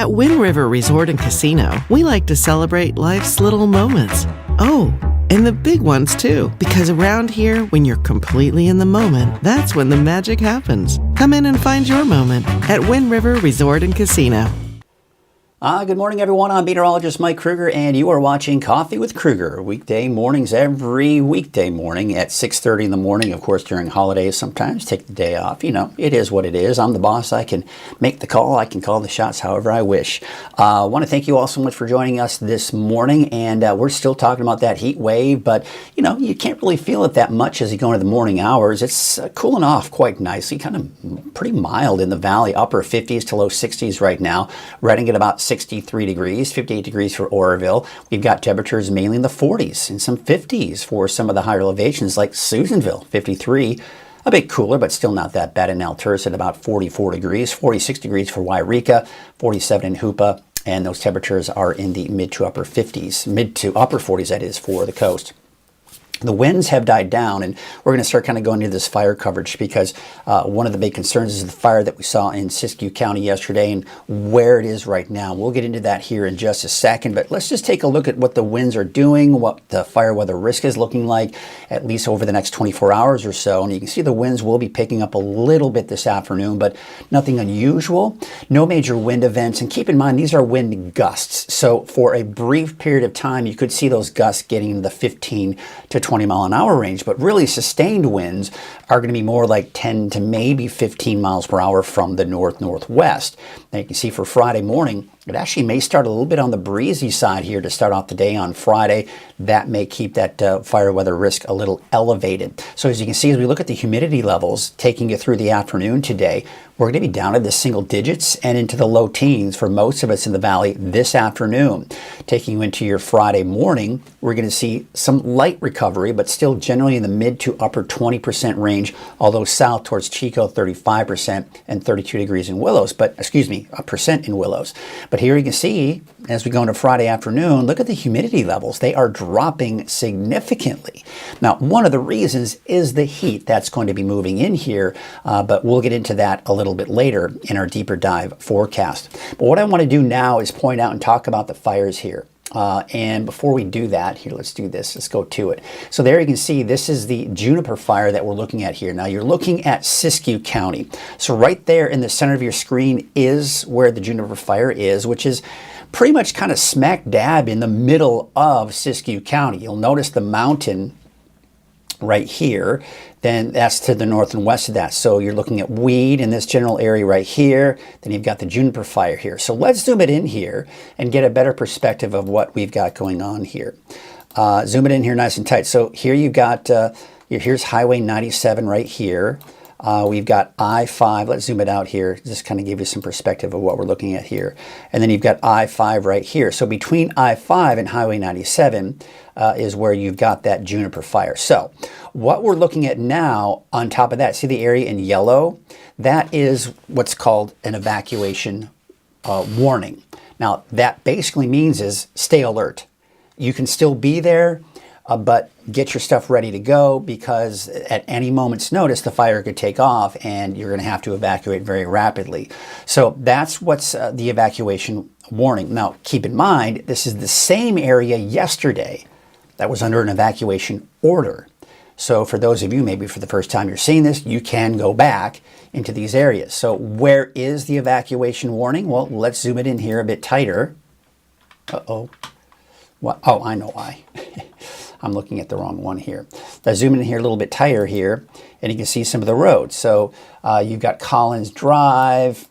At Wind River Resort and Casino, we like to celebrate life's little moments. Oh, and the big ones too, because around here, when you're completely in the moment, that's when the magic happens. Come in and find your moment at Wind River Resort and Casino. Good morning, everyone. I'm meteorologist Mike Krueger, and you are watching Coffee with Krueger. Weekday mornings, every weekday morning at 6:30 in the morning. Of course, during holidays, sometimes take the day off. You know, it is what it is. I'm the boss. I can make the call. I can call the shots however I wish. I want to thank you all so much for joining us this morning, and we're still talking about that heat wave, but, you know, you can't really feel it that much as you go into the morning hours. It's cooling off quite nicely, kind of pretty mild in the valley, upper 50s to low 60s right now. Reading at about 63 degrees, 58 degrees for Oroville. We've got temperatures mainly in the 40s and some 50s for some of the higher elevations like Susanville, 53. A bit cooler, but still not that bad in Alturas at about 44 degrees, 46 degrees for Wairika, 47 in Hoopa, and those temperatures are in the mid to upper 50s, mid to upper 40s, that is, for the coast. The winds have died down, and we're going to start kind of going into this fire coverage because one of the big concerns is the fire that we saw in Siskiyou County yesterday and where it is right now. We'll get into that here in just a second, but let's just take a look at what the winds are doing, what the fire weather risk is looking like, at least over the next 24 hours or so. And you can see the winds will be picking up a little bit this afternoon, but nothing unusual. No major wind events, and keep in mind, these are wind gusts. So for a brief period of time, you could see those gusts getting into the 15 to 20-mile-an-hour range, but really sustained winds are going to be more like 10 to maybe 15 miles per hour from the north-northwest. Now you can see for Friday morning, it actually may start a little bit on the breezy side here to start off the day on Friday. That may keep that fire weather risk a little elevated. So as you can see, as we look at the humidity levels taking you through the afternoon today, we're going to be down in the single digits and into the low teens for most of us in the valley this afternoon. Taking you into your Friday morning, we're going to see some light recovery, but still generally in the mid to upper 20% range, although south towards Chico, 35% and 32 degrees in Willows, but excuse me, a percent in Willows. But here you can see, as we go into Friday afternoon, look at the humidity levels. They are dropping significantly. Now, one of the reasons is the heat that's going to be moving in here, but we'll get into that a little bit later in our deeper dive forecast. But what I want to do now is point out and talk about the fires here. And before we do that, here, let's do this. Let's go to it. So there you can see this is the juniper fire that we're looking at here. Now you're looking at Siskiyou County. So right there in the center of your screen is where the juniper fire is, which is pretty much kind of smack dab in the middle of Siskiyou County. You'll notice the mountain right here, then that's to the north and west of that. So you're looking at weed in this general area right here, then you've got the juniper fire here. So let's zoom it in here and get a better perspective of what we've got going on here. Zoom it in here nice and tight. So here you've got, here's Highway 97 right here. We've got I-5. Let's zoom it out here, just kind of give you some perspective of what we're looking at here. And then you've got I-5 right here. So between I-5 and Highway 97 is where you've got that juniper fire. So what we're looking at now on top of that, see the area in yellow? That is what's called an evacuation warning. Now that basically means is stay alert. You can still be there, but get your stuff ready to go because at any moment's notice, the fire could take off and you're going to have to evacuate very rapidly. So that's what's the evacuation warning. Now, keep in mind, this is the same area yesterday that was under an evacuation order. So for those of you, maybe for the first time you're seeing this, you can go back into these areas. So where is the evacuation warning? Well, let's zoom it in here a bit tighter. Uh-oh. Well, oh, I know why. I'm looking at the wrong one here. I zoom in here a little bit tighter here, and you can see some of the roads. So you've got Collins Drive.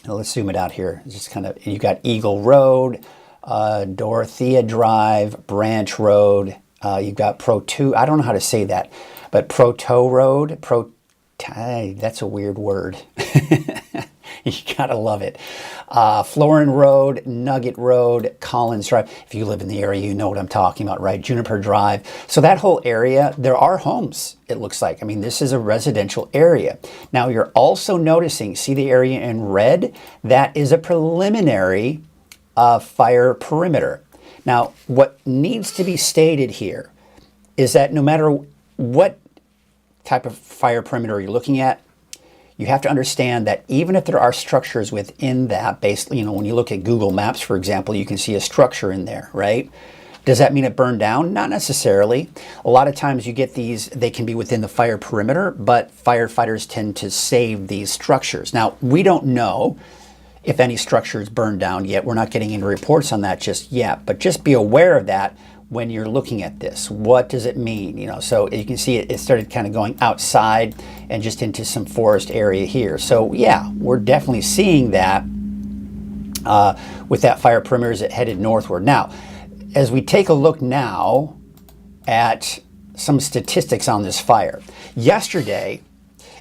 Now let's zoom it out here. Just kind of, you've got Eagle Road, Dorothea Drive, Branch Road. You've got Pro2. I don't know how to say that, but Proto Road. That's a weird word. You gotta love it. Florin Road, Nugget Road, Collins Drive. If you live in the area, you know what I'm talking about, right? Juniper Drive. So that whole area, there are homes, it looks like. I mean, this is a residential area. Now, you're also noticing, see the area in red? That is a preliminary fire perimeter. Now, what needs to be stated here is that no matter what type of fire perimeter you're looking at, you have to understand that even if there are structures within that, basically, when you look at Google Maps, for example, you can see a structure in there, right? Does that mean it burned down? Not necessarily. A lot of times you get these, they can be within the fire perimeter, but firefighters tend to save these structures. Now, we don't know if any structures burned down yet. We're not getting any reports on that just yet, but just be aware of that when you're looking at this. What does it mean? So you can see it started kind of going outside and just into some forest area here. So yeah, we're definitely seeing that with that fire perimeter as it headed northward. Now, as we take a look now at some statistics on this fire. Yesterday,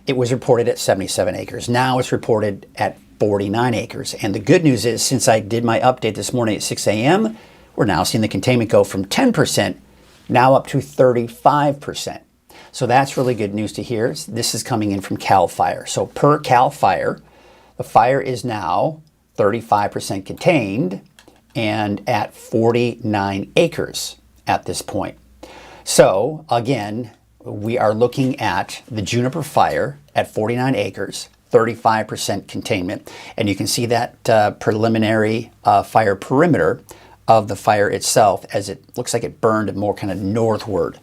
it was reported at 77 acres. Now it's reported at 49 acres. And the good news is, since I did my update this morning at 6 a.m., we're now seeing the containment go from 10% now up to 35%. So that's really good news to hear. This is coming in from CAL FIRE. So per CAL FIRE, the fire is now 35% contained and at 49 acres at this point. So again, we are looking at the juniper fire at 49 acres, 35% containment, and you can see that preliminary fire perimeter of the fire itself, as it looks like it burned more kind of northward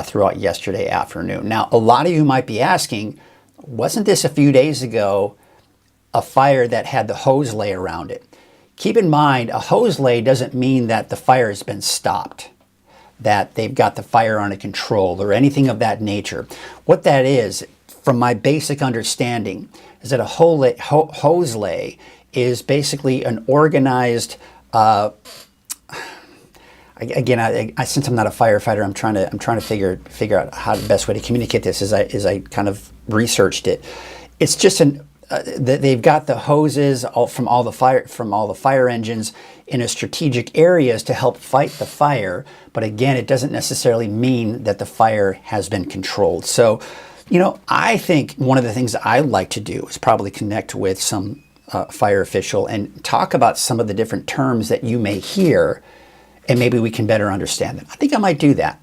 throughout yesterday afternoon. Now, a lot of you might be asking, wasn't this a few days ago a fire that had the hose lay around it? Keep in mind, a hose lay doesn't mean that the fire has been stopped, that they've got the fire under control or anything of that nature. What that is, from my basic understanding, is that a hose lay is basically an organized, again, since I'm not a firefighter, I'm trying to figure out how the best way to communicate this as I kind of researched it. It's just they've got the hoses from all the fire engines in a strategic areas to help fight the fire. But again, it doesn't necessarily mean that the fire has been controlled. So, I think one of the things I'd like to do is probably connect with some fire official and talk about some of the different terms that you may hear, and maybe we can better understand them. I think I might do that.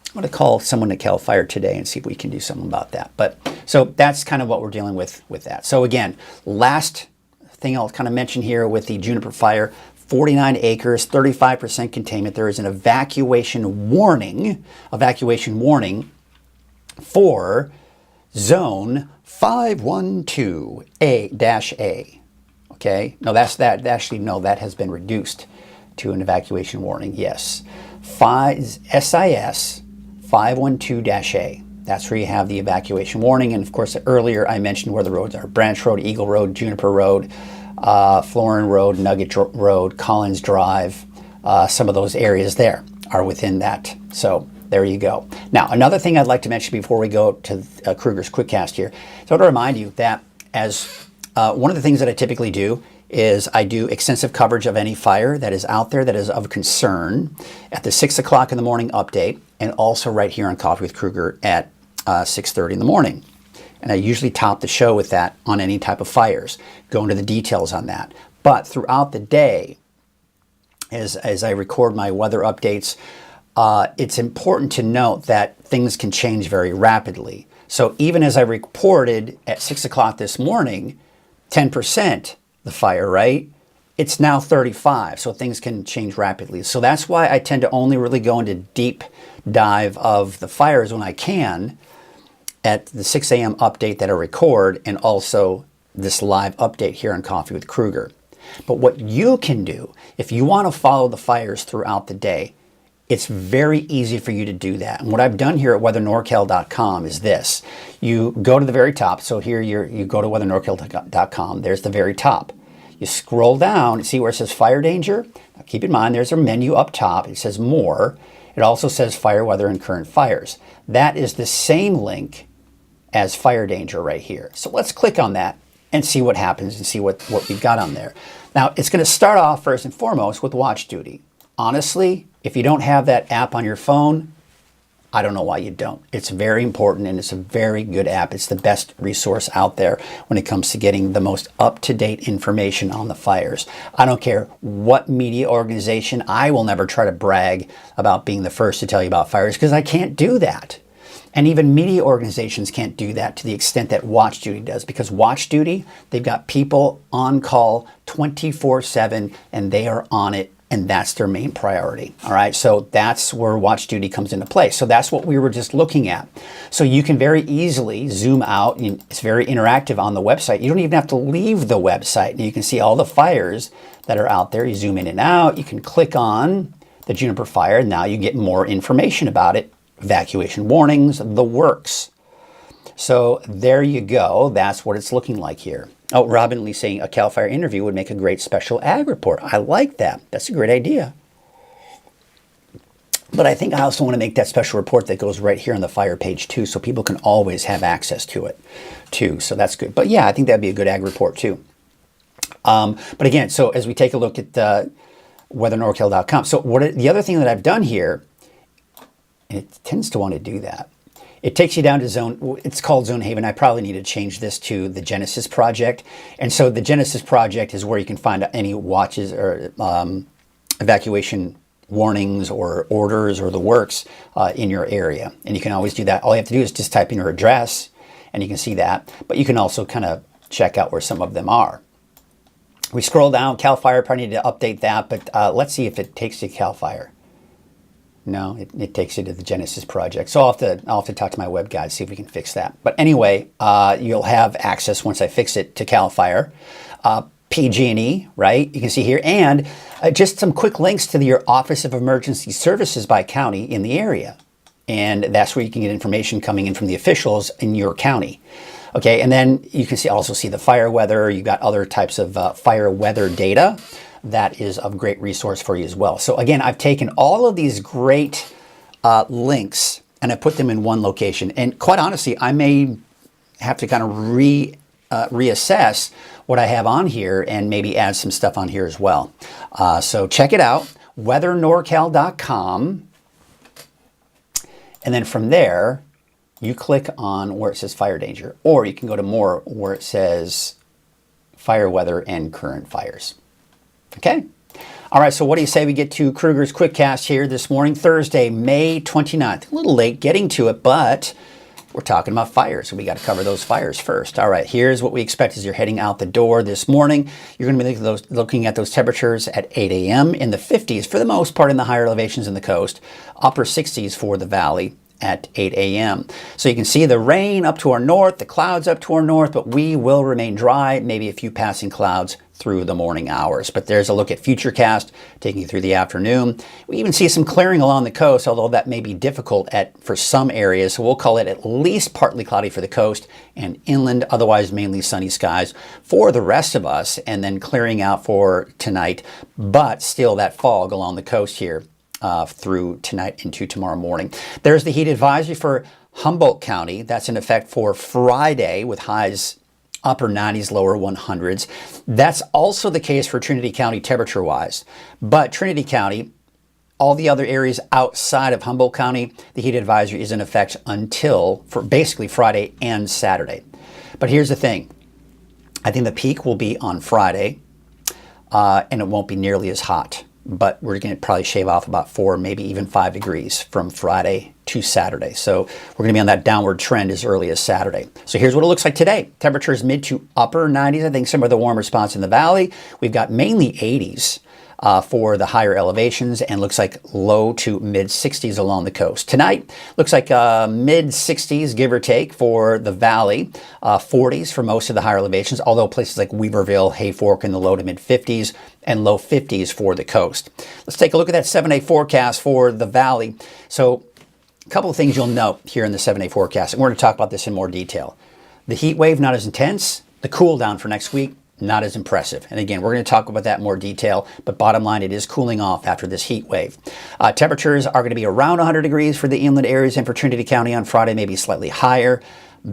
I'm going to call someone at CAL FIRE today and see if we can do something about that. But so that's kind of what we're dealing with that. So again, last thing I'll kind of mention here with the juniper fire, 49 acres, 35% containment. There is an evacuation warning for zone 512A-A. Okay? No, that's that. Actually, no, that has been reduced to an evacuation warning. Yes. SIS 512-A. That's where you have the evacuation warning. And of course, earlier I mentioned where the roads are: Branch Road, Eagle Road, Juniper Road, Florin Road, Nugget Road, Collins Drive. Some of those areas there are within that. So there you go. Now, another thing I'd like to mention before we go to Krueger's Quickcast here, so I want to remind you that as one of the things that I typically do is I do extensive coverage of any fire that is out there that is of concern at the 6 o'clock in the morning update, and also right here on Coffee with Krueger at 6:30 in the morning. And I usually top the show with that on any type of fires, go into the details on that. But throughout the day, as I record my weather updates, it's important to note that things can change very rapidly. So even as I reported at 6 o'clock this morning, 10%, the fire, right? It's now 35, so things can change rapidly. So that's why I tend to only really go into deep dive of the fires when I can at the 6 a.m. update that I record, and also this live update here on Coffee with Krueger. But what you can do, if you want to follow the fires throughout the day, it's very easy for you to do that. And what I've done here at weathernorcal.com is this. You go to the very top. So here you go to weathernorcal.com. There's the very top. You scroll down, see where it says fire danger? Now keep in mind, there's a menu up top. It says more. It also says fire weather and current fires. That is the same link as fire danger right here. So let's click on that and see what happens and see what we've got on there. Now, it's going to start off first and foremost with watch duty. Honestly, if you don't have that app on your phone, I don't know why you don't. It's very important, and it's a very good app. It's the best resource out there when it comes to getting the most up-to-date information on the fires. I don't care what media organization. I will never try to brag about being the first to tell you about fires, because I can't do that. And even media organizations can't do that to the extent that Watch Duty does, because Watch Duty, they've got people on call 24/7 and they are on it, and that's their main priority. All right, so that's where Watch Duty comes into play. So that's what we were just looking at. So you can very easily zoom out, and it's very interactive on the website. You don't even have to leave the website, and you can see all the fires that are out there. You zoom in and out, you can click on the juniper fire, and now you get more information about it. Evacuation warnings, the works. So there you go. That's what it's looking like here. Oh, Robin Lee saying a CAL FIRE interview would make a great special ag report. I like that. That's a great idea. But I think I also want to make that special report that goes right here on the fire page too, so people can always have access to it too. So that's good. But yeah, I think that'd be a good ag report too. But again, so as we take a look at weathernorcal.com, so the other thing that I've done here, and it tends to want to do that, it takes you down to zone, it's called Zone Haven. I probably need to change this to the Genesis Project. And so the Genesis Project is where you can find any watches or evacuation warnings or orders or the works in your area. And you can always do that. All you have to do is just type in your address and you can see that. But you can also kind of check out where some of them are. We scroll down, CAL FIRE, probably need to update that, but let's see if it takes you to CAL FIRE. No, it takes you to the Genesis Project. So I'll have to talk to my web guy, see if we can fix that. But anyway, you'll have access once I fix it to CAL FIRE. PG&E, right? You can see here. And just some quick links to your Office of Emergency Services by county in the area. And that's where you can get information coming in from the officials in your county. Okay, and then you can also see the fire weather. You've got other types of fire weather data. That is of great resource for you as well. So again, I've taken all of these great links and I put them in one location. And quite honestly, I may have to kind of reassess what I have on here and maybe add some stuff on here as well. So check it out, weathernorcal.com. And then from there, you click on where it says fire danger, or you can go to more where it says fire weather and current fires. Okay. All right. So what do you say we get to Krueger's Quickcast here this morning, Thursday, May 29th. A little late getting to it, but we're talking about fires, so we got to cover those fires first. All right. Here's what we expect as you're heading out the door this morning. You're going to be looking at those temperatures at 8 a.m. in the 50s for the most part in the higher elevations in the coast, upper 60s for the valley at 8 a.m. So you can see the rain up to our north, the clouds up to our north, but we will remain dry, maybe a few passing clouds through the morning hours. But there's a look at Futurecast taking you through the afternoon. We even see some clearing along the coast, although that may be difficult for some areas. So we'll call it at least partly cloudy for the coast and inland, otherwise mainly sunny skies for the rest of us, and then clearing out for tonight, but still that fog along the coast here through tonight into tomorrow morning. There's the heat advisory for Humboldt County. That's in effect for Friday with highs upper 90s, lower 100s. That's also the case for Trinity County temperature-wise. But Trinity County, all the other areas outside of Humboldt County, the heat advisory is in effect until for basically Friday and Saturday. But here's the thing. I think the peak will be on Friday, and it won't be nearly as hot. But we're going to probably shave off about 4, maybe even 5 degrees from Friday to Saturday. So we're going to be on that downward trend as early as Saturday. So here's what it looks like today. Temperatures mid to upper 90s. I think some of the warmer spots in the valley. We've got mainly 80s for the higher elevations, and looks like low to mid 60s along the coast. Tonight looks like mid 60s, give or take, for the valley, 40s for most of the higher elevations, although places like Weaverville, Hayfork in the low to mid 50s, and low 50s for the coast. Let's take a look at that 7-day forecast for the valley. So a couple of things you'll note here in the 7-day forecast, and we're going to talk about this in more detail. The heat wave, not as intense. The cool down for next week, not as impressive. And again, we're going to talk about that in more detail, but bottom line, it is cooling off after this heat wave. Temperatures are going to be around 100 degrees for the inland areas and for Trinity County on Friday, maybe slightly higher.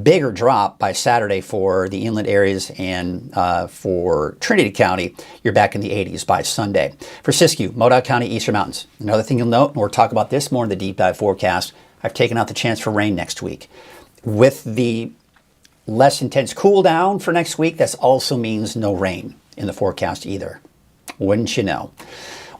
Bigger drop by Saturday for the inland areas, and for Trinity County, you're back in the 80s by Sunday. For Siskiyou, Modoc County, Eastern Mountains. Another thing you'll note, and we'll talk about this more in the deep dive forecast, I've taken out the chance for rain next week. With the less intense cool down for next week, that also means no rain in the forecast either. Wouldn't you know?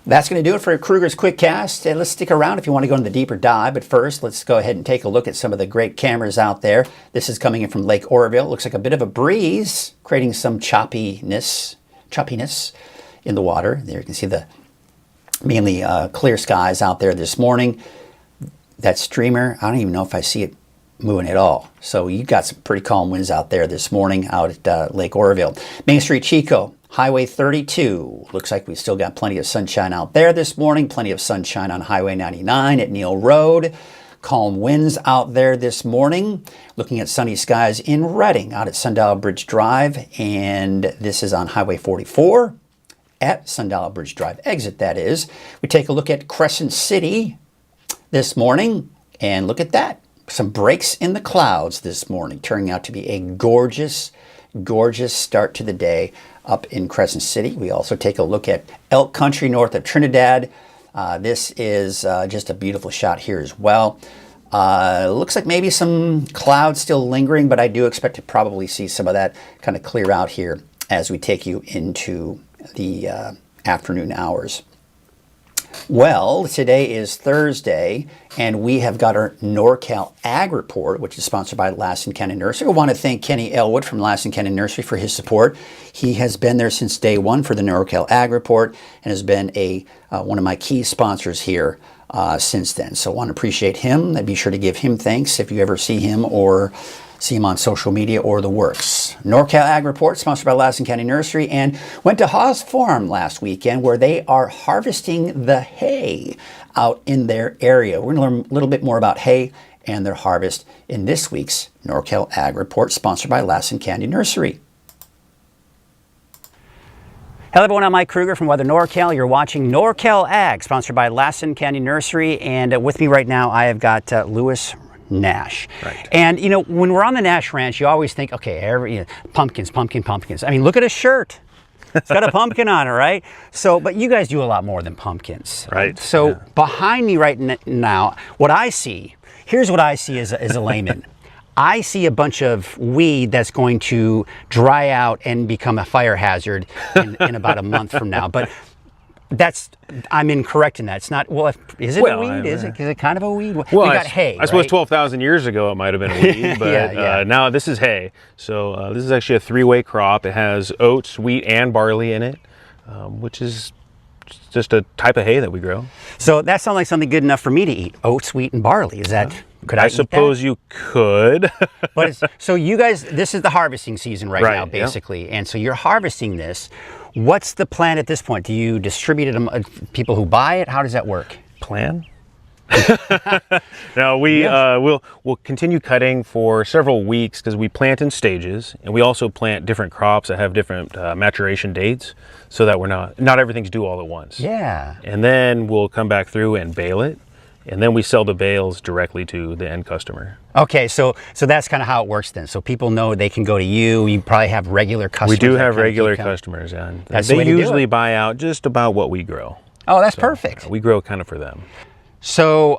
That's going to do it for Krueger's Quick Cast. And let's stick around if you want to go into the deeper dive. But first, let's go ahead and take a look at some of the great cameras out there. This is coming in from Lake Oroville. It looks like a bit of a breeze, creating some choppiness in the water. There you can see the mainly clear skies out there this morning. That streamer, I don't even know if I see it moving at all. So you got some pretty calm winds out there this morning out at Lake Oroville. Main Street Chico, Highway 32. Looks like we still got plenty of sunshine out there this morning. Plenty of sunshine on Highway 99 at Neal Road. Calm winds out there this morning. Looking at sunny skies in Redding out at Sundial Bridge Drive. And this is on Highway 44 at Sundial Bridge Drive exit, that is. We take a look at Crescent City this morning, and look at that. Some breaks in the clouds this morning, turning out to be a gorgeous, gorgeous start to the day up in Crescent City. We also take a look at Elk Country north of Trinidad. This is just a beautiful shot here as well. Looks like maybe some clouds still lingering, but I do expect to probably see some of that kind of clear out here as we take you into the afternoon hours. Well, today is Thursday, and we have got our NorCal Ag Report, which is sponsored by Lassen County Nursery. I want to thank Kenny Elwood from Lassen County Nursery for his support. He has been there since day one for the NorCal Ag Report and has been one of my key sponsors here since then. So I want to appreciate him. And be sure to give him thanks if you ever see him or see him on social media or the works. NorCal Ag Report, sponsored by Lassen County Nursery, and went to Haas Farm last weekend where they are harvesting the hay out in their area. We're going to learn a little bit more about hay and their harvest in this week's NorCal Ag Report, sponsored by Lassen County Nursery. Hello everyone, I'm Mike Krueger from Weather NorCal. You're watching NorCal Ag, sponsored by Lassen County Nursery, and with me right now I have got Lewis Nash. Right. And you know, when we're on the Nash Ranch, you always think, okay, pumpkins. I mean, look at his shirt. It's got a pumpkin on it, right? So, but you guys do a lot more than pumpkins. Right. So yeah. Behind me right now, here's what I see as a layman. I see a bunch of weed that's going to dry out and become a fire hazard in about a month from now. But I'm incorrect in that. It's not, is it a weed? Is it kind of a weed? Well, we got hay, I suppose right? 12,000 years ago it might have been a weed, but now this is hay. So this is actually a three-way crop. It has oats, wheat, and barley in it, which is just a type of hay that we grow. So that sounds like something good enough for me to eat. Oats, wheat, and barley. Is that, could I eat suppose that? you could. But so you guys, this is the harvesting season right now, yeah. basically. And so you're harvesting this. What's the plan at this point? Do you distribute it to people who buy it? How does that work? Plan? Now we'll continue cutting for several weeks because we plant in stages, and we also plant different crops that have different maturation dates, so that we're not everything's due all at once. Yeah. And then we'll come back through and bale it, and then we sell the bales directly to the end customer. Okay, so that's kind of how it works then. So people know they can go to you. You probably have regular customers. We do have regular customers, and they usually buy out just about what we grow. Oh, that's perfect. We grow kind of for them. So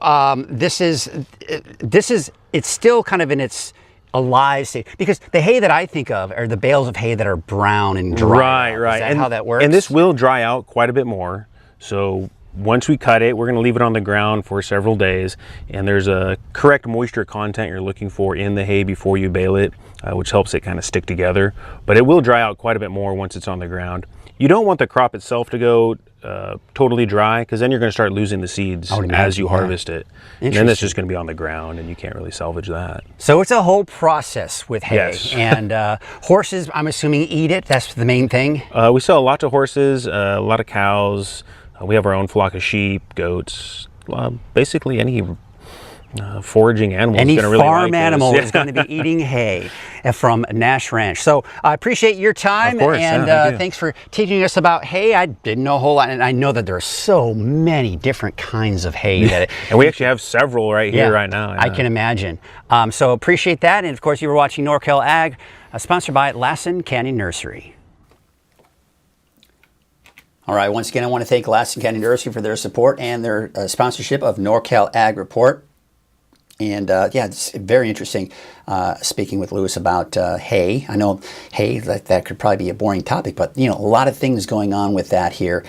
it's still kind of in its alive state, because the hay that I think of are the bales of hay that are brown and dry. Right. Is that how that works? And this will dry out quite a bit more. So once we cut it, we're going to leave it on the ground for several days, and there's a correct moisture content you're looking for in the hay before you bale it, which helps it kind of stick together. But it will dry out quite a bit more once it's on the ground. You don't want the crop itself to go totally dry, because then you're going to start losing the seeds as you harvest it. And then it's just going to be on the ground, and you can't really salvage that. So it's a whole process with hay. Yes. And horses, I'm assuming, eat it. That's the main thing. We sell lots of horses, a lot of cows. We have our own flock of sheep, goats, basically any foraging animal. Any is really farm like animal this. is going to be eating hay from Nash Ranch. So I appreciate your time, Of course, and thanks for teaching us about hay. I didn't know a whole lot, and I know that there are so many different kinds of hay. And we actually have several right here right now. Yeah. I can imagine. So appreciate that, and of course you were watching NorCal Ag, sponsored by Lassen County Nursery. All right, once again, I want to thank Lassen County Nursery for their support and their sponsorship of NorCal Ag Report. And yeah, it's very interesting speaking with Lewis about hay. I know hay, that could probably be a boring topic, but a lot of things going on with that here.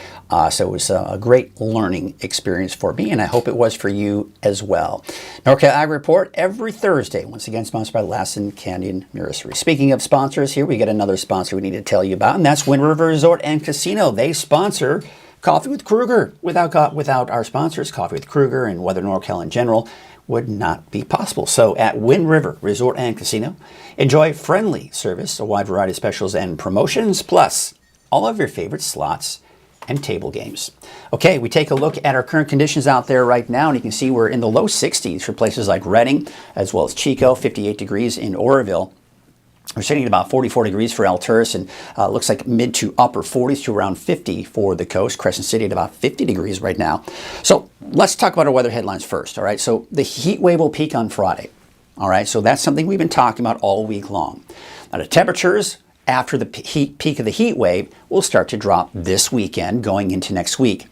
So it was a great learning experience for me, and I hope it was for you as well. NorCal Ag Report every Thursday, once again sponsored by Lassen Canyon Nursery. Speaking of sponsors, here we get another sponsor we need to tell you about, and that's Wind River Resort and Casino. They sponsor Coffee with Krueger. Without our sponsors, Coffee with Krueger and Weather NorCal in general would not be possible. So at Wind River Resort and Casino, enjoy friendly service, a wide variety of specials and promotions, plus all of your favorite slots and table games. Okay, we take a look at our current conditions out there right now, and you can see we're in the low 60s for places like Redding, as well as Chico, 58 degrees in Oroville. We're sitting at about 44 degrees for Alturas, and looks like mid to upper 40s to around 50 for the coast. Crescent City at about 50 degrees right now. So let's talk about our weather headlines first, all right? So the heat wave will peak on Friday, all right? So that's something we've been talking about all week long. Now the temperatures after the peak of the heat wave will start to drop this weekend going into next week.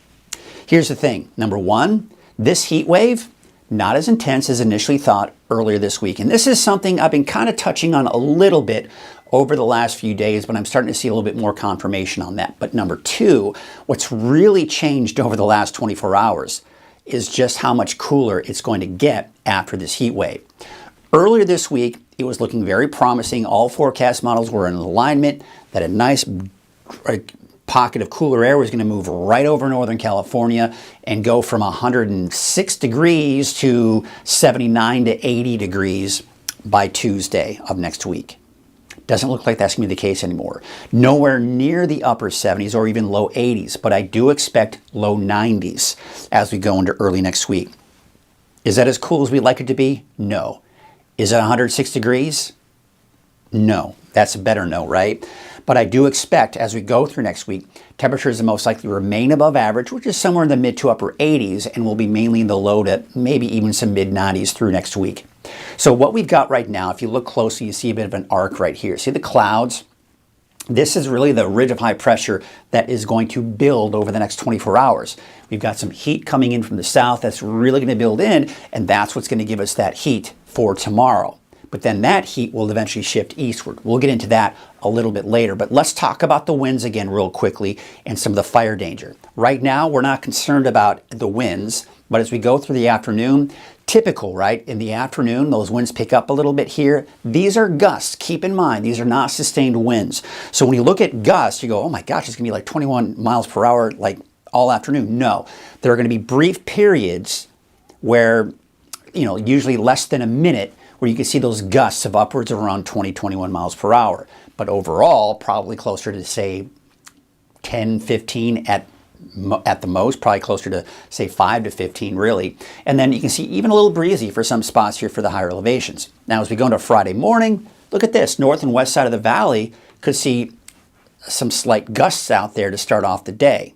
Here's the thing. Number one, this heat wave, not as intense as initially thought earlier this week. And this is something I've been kind of touching on a little bit over the last few days, but I'm starting to see a little bit more confirmation on that. But number two, what's really changed over the last 24 hours is just how much cooler it's going to get after this heat wave. Earlier this week, it was looking very promising. All forecast models were in alignment that a nice pocket of cooler air was going to move right over Northern California and go from 106 degrees to 79 to 80 degrees by Tuesday of next week. Doesn't look like that's going to be the case anymore. Nowhere near the upper 70s or even low 80s, but I do expect low 90s as we go into early next week. Is that as cool as we'd like it to be? No. Is it 106 degrees? No. That's a better no, right? But I do expect as we go through next week, temperatures will most likely remain above average, which is somewhere in the mid to upper 80s, and will be mainly in the low to maybe even some mid 90s through next week. So what we've got right now, if you look closely, you see a bit of an arc right here. See the clouds? This is really the ridge of high pressure that is going to build over the next 24 hours. We've got some heat coming in from the south that's really going to build in, and that's what's going to give us that heat for tomorrow. But then that heat will eventually shift eastward. We'll get into that a little bit later. But let's talk about the winds again real quickly and some of the fire danger. Right now, we're not concerned about the winds, but as we go through the afternoon, typical, right? In the afternoon, those winds pick up a little bit here. These are gusts. Keep in mind, these are not sustained winds. So when you look at gusts, you go, oh my gosh, it's going to be like 21 miles per hour like all afternoon. No, there are going to be brief periods where, usually less than a minute, where you can see those gusts of upwards of around 20, 21 miles per hour. But overall, probably closer to, say, 10, 15 at the most, probably closer to, say, 5 to 15, really. And then you can see even a little breezy for some spots here for the higher elevations. Now, as we go into Friday morning, look at this. North and west side of the valley could see some slight gusts out there to start off the day.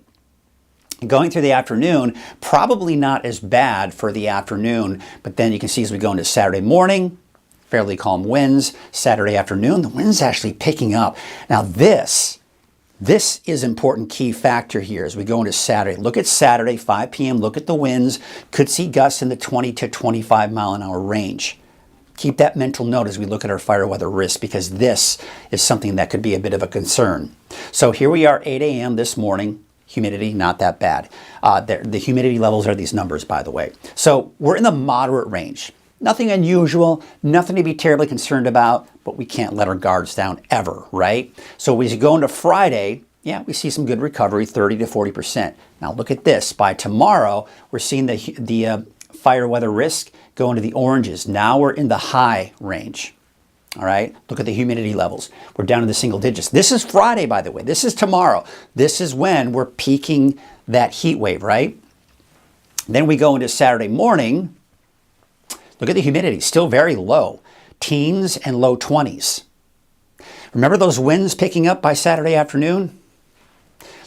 Going through the afternoon, probably not as bad for the afternoon, but then you can see as we go into Saturday morning, fairly calm winds. Saturday afternoon, the wind's actually picking up. Now this is an important key factor here as we go into Saturday. Look at Saturday, 5 p.m., look at the winds. Could see gusts in the 20 to 25 mile an hour range. Keep that mental note as we look at our fire weather risk, because this is something that could be a bit of a concern. So here we are, 8 a.m. this morning. Humidity, not that bad. The humidity levels are these numbers, by the way. So we're in the moderate range. Nothing unusual, nothing to be terribly concerned about, but we can't let our guards down ever, right? So as you go into Friday, yeah, we see some good recovery, 30 to 40%. Now look at this. By tomorrow, we're seeing the fire weather risk go into the oranges. Now we're in the high range. All right, look at the humidity levels. We're down in the single digits. This is Friday, by the way. This is tomorrow. This is when we're peaking that heat wave, right? Then we go into Saturday morning. Look at the humidity, still very low. Teens and low 20s. Remember those winds picking up by Saturday afternoon?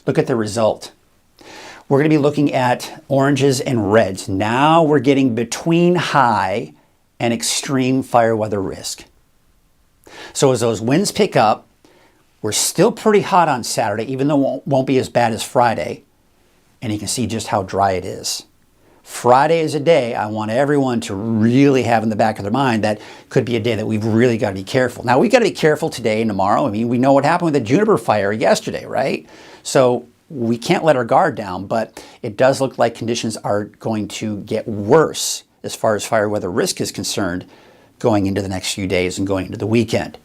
Look at the result. We're going to be looking at oranges and reds. Now we're getting between high and extreme fire weather risk. So as those winds pick up, we're still pretty hot on Saturday, even though it won't be as bad as Friday. And you can see just how dry it is. Friday is a day I want everyone to really have in the back of their mind that could be a day that we've really got to be careful. Now, we've got to be careful today and tomorrow. I mean, we know what happened with the juniper fire yesterday, right? So we can't let our guard down, but it does look like conditions are going to get worse as far as fire weather risk is concerned going into the next few days and going into the weekend.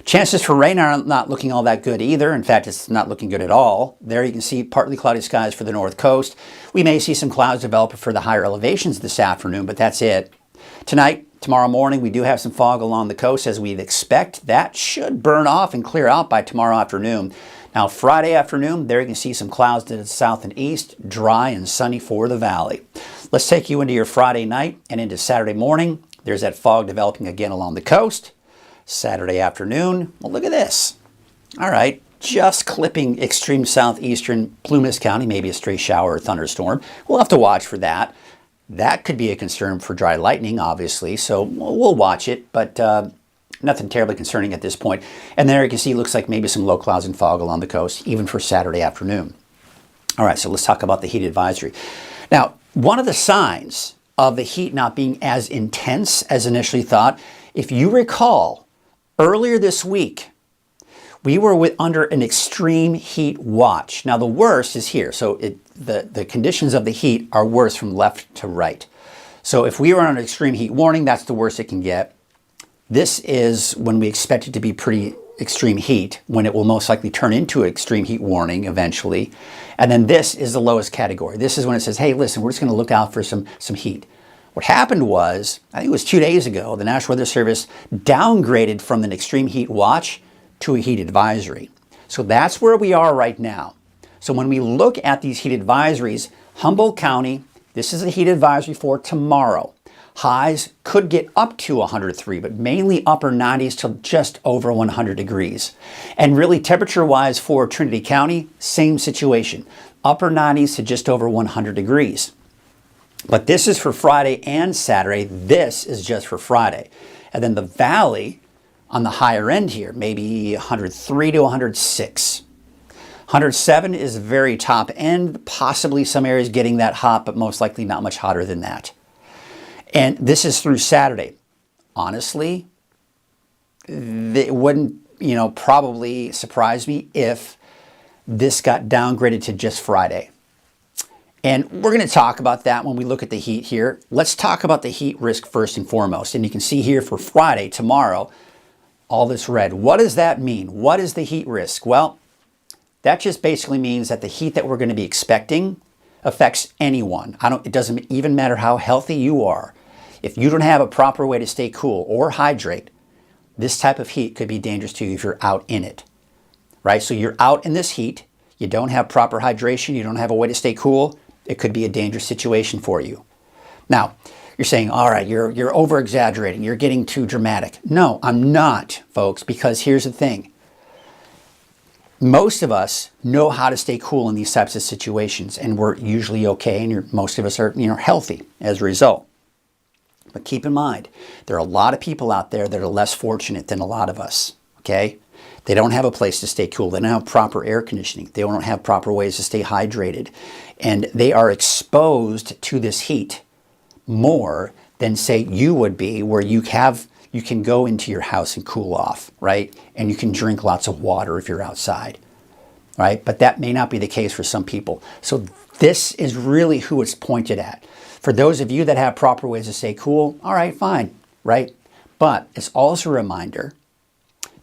Chances for rain are not looking all that good either. In fact, it's not looking good at all. There you can see partly cloudy skies for the north coast. We may see some clouds develop for the higher elevations this afternoon, but that's it. Tonight, tomorrow morning, we do have some fog along the coast as we'd expect. That should burn off and clear out by tomorrow afternoon. Now, Friday afternoon, there you can see some clouds to the south and east, dry and sunny for the valley. Let's take you into your Friday night and into Saturday morning. There's that fog developing again along the coast. Saturday afternoon, well, look at this. All right, just clipping extreme southeastern Plumas County, maybe a stray shower or thunderstorm. We'll have to watch for that. That could be a concern for dry lightning, obviously, so we'll watch it, but nothing terribly concerning at this point. And there you can see, looks like maybe some low clouds and fog along the coast, even for Saturday afternoon. All right, so let's talk about the heat advisory. Now, one of the signs of the heat not being as intense as initially thought, if you recall, earlier this week, we were under an extreme heat watch. Now, the worst is here. So the conditions of the heat are worse from left to right. So if we were on an extreme heat warning, that's the worst it can get. This is when we expect it to be pretty extreme heat, when it will most likely turn into an extreme heat warning eventually. And then this is the lowest category. This is when it says, hey, listen, we're just going to look out for some heat. What happened was, I think it was 2 days ago, the National Weather Service downgraded from an extreme heat watch to a heat advisory. So that's where we are right now. So when we look at these heat advisories, Humboldt County, this is a heat advisory for tomorrow. Highs could get up to 103, but mainly upper 90s to just over 100 degrees. And really temperature-wise for Trinity County, same situation. Upper 90s to just over 100 degrees. But this is for Friday and Saturday. This is just for Friday. And then the valley on the higher end here, maybe 103 to 106. 107 is very top end, possibly some areas getting that hot, but most likely not much hotter than that. And this is through Saturday. Honestly, it wouldn't, probably surprise me if this got downgraded to just Friday. And we're going to talk about that when we look at the heat here. Let's talk about the heat risk first and foremost. And you can see here for Friday, tomorrow, all this red. What does that mean? What is the heat risk? Well, that just basically means that the heat that we're going to be expecting affects anyone. It doesn't even matter how healthy you are. If you don't have a proper way to stay cool or hydrate, this type of heat could be dangerous to you if you're out in it, right? So you're out in this heat, you don't have proper hydration, you don't have a way to stay cool, it could be a dangerous situation for you. Now, you're saying, all right, you're over-exaggerating, you're getting too dramatic. No, I'm not, folks, because here's the thing. Most of us know how to stay cool in these types of situations, and we're usually okay, and most of us are healthy as a result. But keep in mind, there are a lot of people out there that are less fortunate than a lot of us, okay? They don't have a place to stay cool. They don't have proper air conditioning. They don't have proper ways to stay hydrated. And they are exposed to this heat more than, say, you would be, where you can go into your house and cool off, right? And you can drink lots of water if you're outside, right? But that may not be the case for some people. So this is really who it's pointed at. For those of you that have proper ways to stay cool, all right, fine, right? But it's also a reminder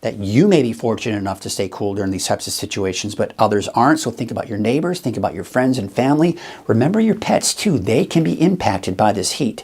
that you may be fortunate enough to stay cool during these types of situations, but others aren't. So think about your neighbors, think about your friends and family. Remember your pets too. They can be impacted by this heat.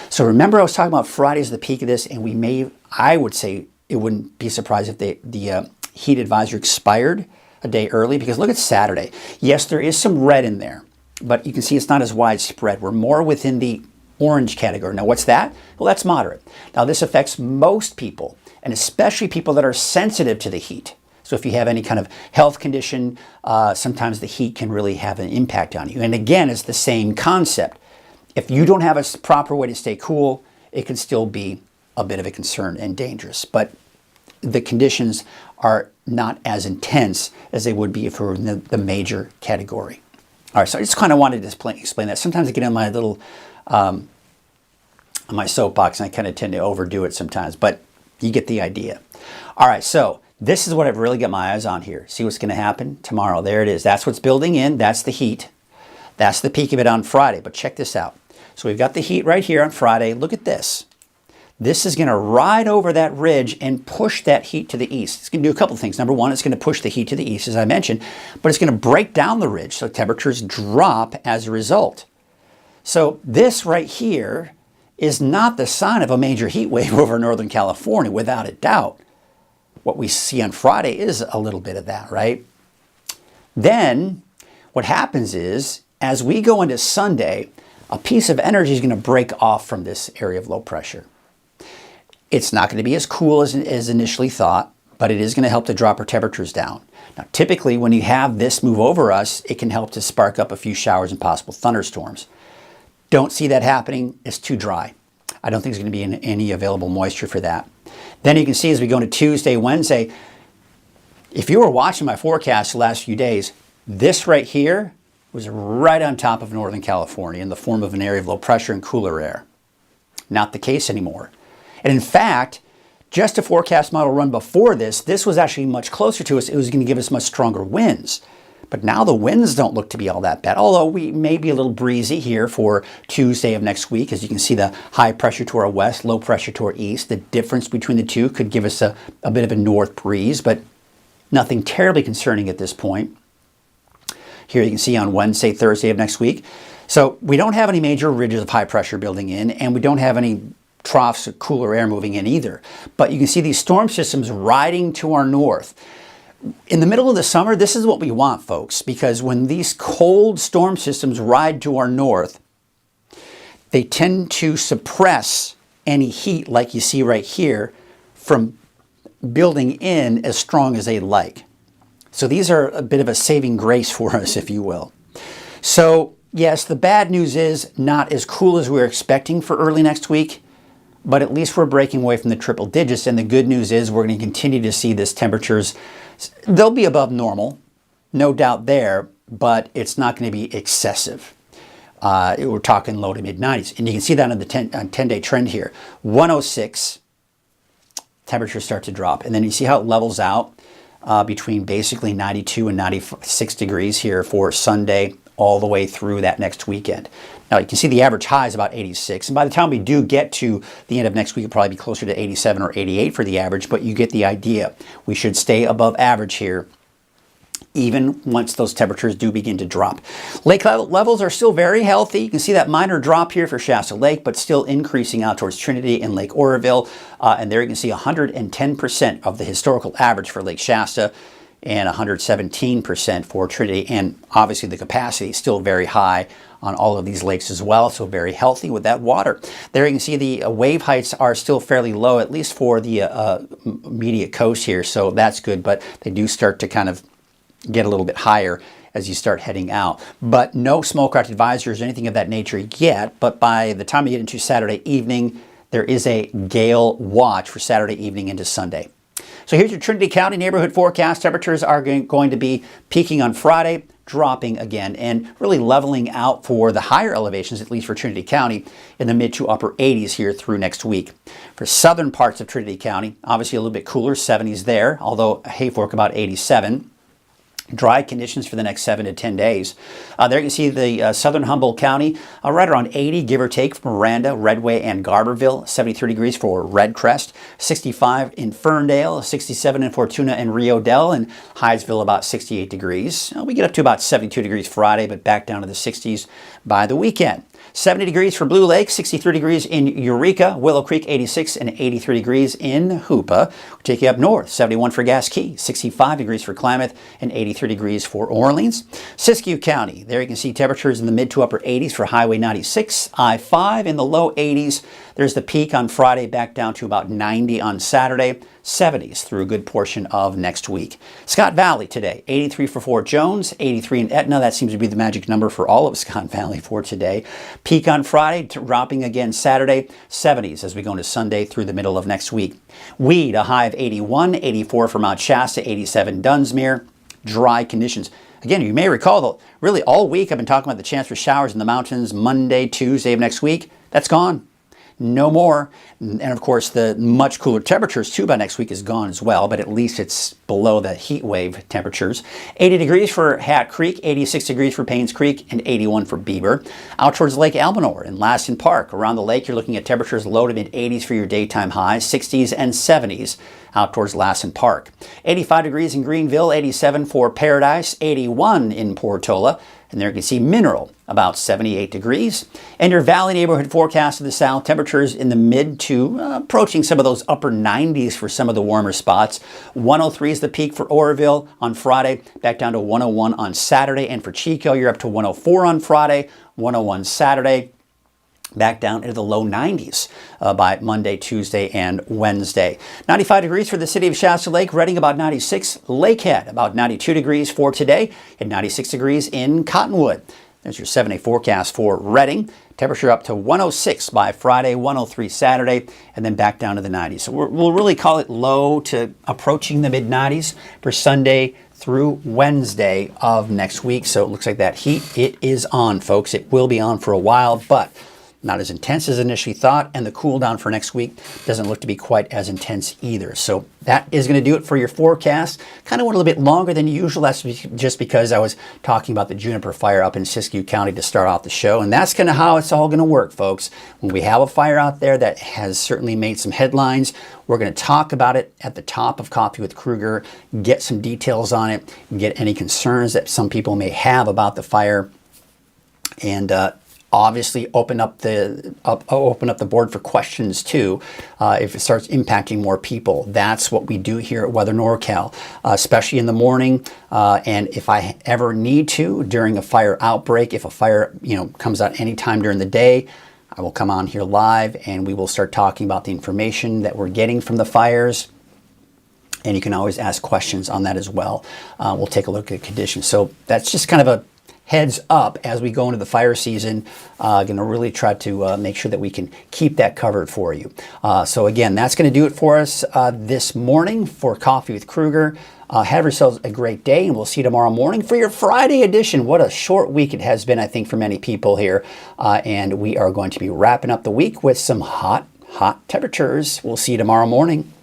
So remember I was talking about Friday's the peak of this, and I would say it wouldn't be surprised if the heat advisory expired a day early, because look at Saturday. Yes, there is some red in there, but you can see it's not as widespread. We're more within the orange category. Now, what's that? Well, that's moderate. Now, this affects most people, and especially people that are sensitive to the heat. So if you have any kind of health condition, sometimes the heat can really have an impact on you. And again, it's the same concept. If you don't have a proper way to stay cool, it can still be a bit of a concern and dangerous. But the conditions are not as intense as they would be if we were in the major category. All right, so I just kind of wanted to explain that. Sometimes I get on my little, on my soapbox, and I kind of tend to overdo it sometimes, but you get the idea. All right, so this is what I've really got my eyes on here. See what's going to happen tomorrow. There it is. That's what's building in. That's the heat. That's the peak of it on Friday, but check this out. So we've got the heat right here on Friday. Look at this. This is going to ride over that ridge and push that heat to the east. It's going to do a couple of things. Number one, it's going to push the heat to the east, as I mentioned, but it's going to break down the ridge, so temperatures drop as a result. So this right here is not the sign of a major heat wave over Northern California, without a doubt. What we see on Friday is a little bit of that, right? Then what happens is, as we go into Sunday, a piece of energy is going to break off from this area of low pressure. It's not going to be as cool as initially thought, but it is going to help to drop our temperatures down. Now, typically, when you have this move over us, it can help to spark up a few showers and possible thunderstorms. Don't see that happening. It's too dry. I don't think there's going to be any available moisture for that. Then you can see as we go into Tuesday, Wednesday, if you were watching my forecast the last few days, this right here was right on top of Northern California in the form of an area of low pressure and cooler air. Not the case anymore. And in fact, just a forecast model run before this was actually much closer to us. It was going to give us much stronger winds. But now the winds don't look to be all that bad, although we may be a little breezy here for Tuesday of next week. As you can see, the high pressure to our west, low pressure to our east. The difference between the two could give us a bit of a north breeze, but nothing terribly concerning at this point. Here you can see on Wednesday, Thursday of next week. So we don't have any major ridges of high pressure building in, and we don't have any troughs of cooler air moving in either. But you can see these storm systems riding to our north. In the middle of the summer, this is what we want, folks, because when these cold storm systems ride to our north, they tend to suppress any heat, like you see right here, from building in as strong as they like. So these are a bit of a saving grace for us, if you will. So yes, the bad news is not as cool as we were expecting for early next week, but at least we're breaking away from the triple digits. And the good news is we're going to continue to see this temperatures. They'll be above normal, no doubt there, but it's not going to be excessive. We're talking low to mid 90s. And you can see that on the 10-day trend here. 106, temperatures start to drop. And then you see how it levels out between basically 92 and 96 degrees here for Sunday all the way through that next weekend. Now you can see the average high is about 86, and by the time we do get to the end of next week, it'll probably be closer to 87 or 88 for the average, but you get the idea. We should stay above average here, even once those temperatures do begin to drop. Lake levels are still very healthy. You can see that minor drop here for Shasta Lake, but still increasing out towards Trinity and Lake Oroville, and there you can see 110% of the historical average for Lake Shasta, and 117% for Trinity, and obviously the capacity is still very high on all of these lakes as well, so very healthy with that water. There you can see the wave heights are still fairly low, at least for the immediate coast here, so that's good, but they do start to kind of get a little bit higher as you start heading out. But no smoke craft advisories or anything of that nature yet, but by the time you get into Saturday evening, there is a gale watch for Saturday evening into Sunday. So here's your Trinity County neighborhood forecast. Temperatures are going to be peaking on Friday, dropping again, and really leveling out for the higher elevations, at least for Trinity County, in the mid to upper 80s here through next week. For southern parts of Trinity County, obviously a little bit cooler, 70s there, although Hayfork about 87. Dry conditions for the next 7 to 10 days. There you can see the southern Humboldt County, right around 80, give or take, for Miranda, Redway, and Garberville. 73 degrees for Red Crest. 65 in Ferndale, 67 in Fortuna and Rio Dell, and Hyattsville about 68 degrees. We get up to about 72 degrees Friday, but back down to the 60s by the weekend. 70 degrees for Blue Lake, 63 degrees in Eureka, Willow Creek 86, and 83 degrees in Hoopa. We'll take you up north, 71 for Gasquet, 65 degrees for Klamath, and 83 degrees for Orleans. Siskiyou County, there you can see temperatures in the mid to upper 80s for Highway 96, I-5 in the low 80s. There's the peak on Friday, back down to about 90 on Saturday, 70s through a good portion of next week. Scott Valley today, 83 for Fort Jones, 83 in Etna. That seems to be the magic number for all of Scott Valley for today. Peak on Friday, dropping again Saturday, 70s as we go into Sunday through the middle of next week. Weed, a high of 81, 84 for Mount Shasta, 87 Dunsmuir. dry conditions. Again, you may recall that really all week I've been talking about the chance for showers in the mountains Monday, Tuesday of next week. That's gone. No more. And of course, the much cooler temperatures too by next week is gone as well, but at least it's below the heat wave temperatures. 80 degrees for Hat Creek, 86 degrees for Paynes Creek, and 81 for Beaver. Out towards Lake Albanor and Laston Park. Around the lake, you're looking at temperatures low to mid 80s for your daytime highs, 60s and 70s out towards Laston Park. 85 degrees in Greenville, 87 for Paradise, 81 in Portola. And there you can see Mineral, about 78 degrees. And your valley neighborhood forecast to the south, temperatures in the mid to approaching some of those upper 90s for some of the warmer spots. 103 is the peak for Oroville on Friday, back down to 101 on Saturday. And for Chico, you're up to 104 on Friday, 101 Saturday, back down into the low 90s by Monday, Tuesday, and Wednesday. 95 degrees for the city of Shasta Lake, Redding about 96, Lakehead about 92 degrees for today, and 96 degrees in Cottonwood. There's your 7-day forecast for Redding. Temperature up to 106 by Friday, 103 Saturday, and then back down to the 90s. So we'll really call it low to approaching the mid 90s for Sunday through Wednesday of next week. So it looks like that heat, it is on, folks. It will be on for a while, but not as intense as initially thought, and the cool down for next week doesn't look to be quite as intense either. So that is going to do it for your forecast. Kind of went a little bit longer than usual. That's just because I was talking about the juniper fire up in Siskiyou County to start off the show, and that's kind of how it's all going to work, folks. When we have a fire out there that has certainly made some headlines, we're going to talk about it at the top of Coffee with Krueger, get some details on it, get any concerns that some people may have about the fire, and obviously open up the board for questions too if it starts impacting more people. That's what we do here at Weather NorCal, especially in the morning. And if I ever need to during a fire outbreak, if a fire comes out anytime during the day, I will come on here live and we will start talking about the information that we're getting from the fires. And you can always ask questions on that as well. We'll take a look at conditions. So that's just kind of a heads up as we go into the fire season. Going to really try to make sure that we can keep that covered for you. So again, that's going to do it for us this morning for Coffee with Krueger. Have yourselves a great day, and we'll see you tomorrow morning for your Friday edition. What a short week it has been, I think, for many people here. And we are going to be wrapping up the week with some hot temperatures. We'll see you tomorrow morning.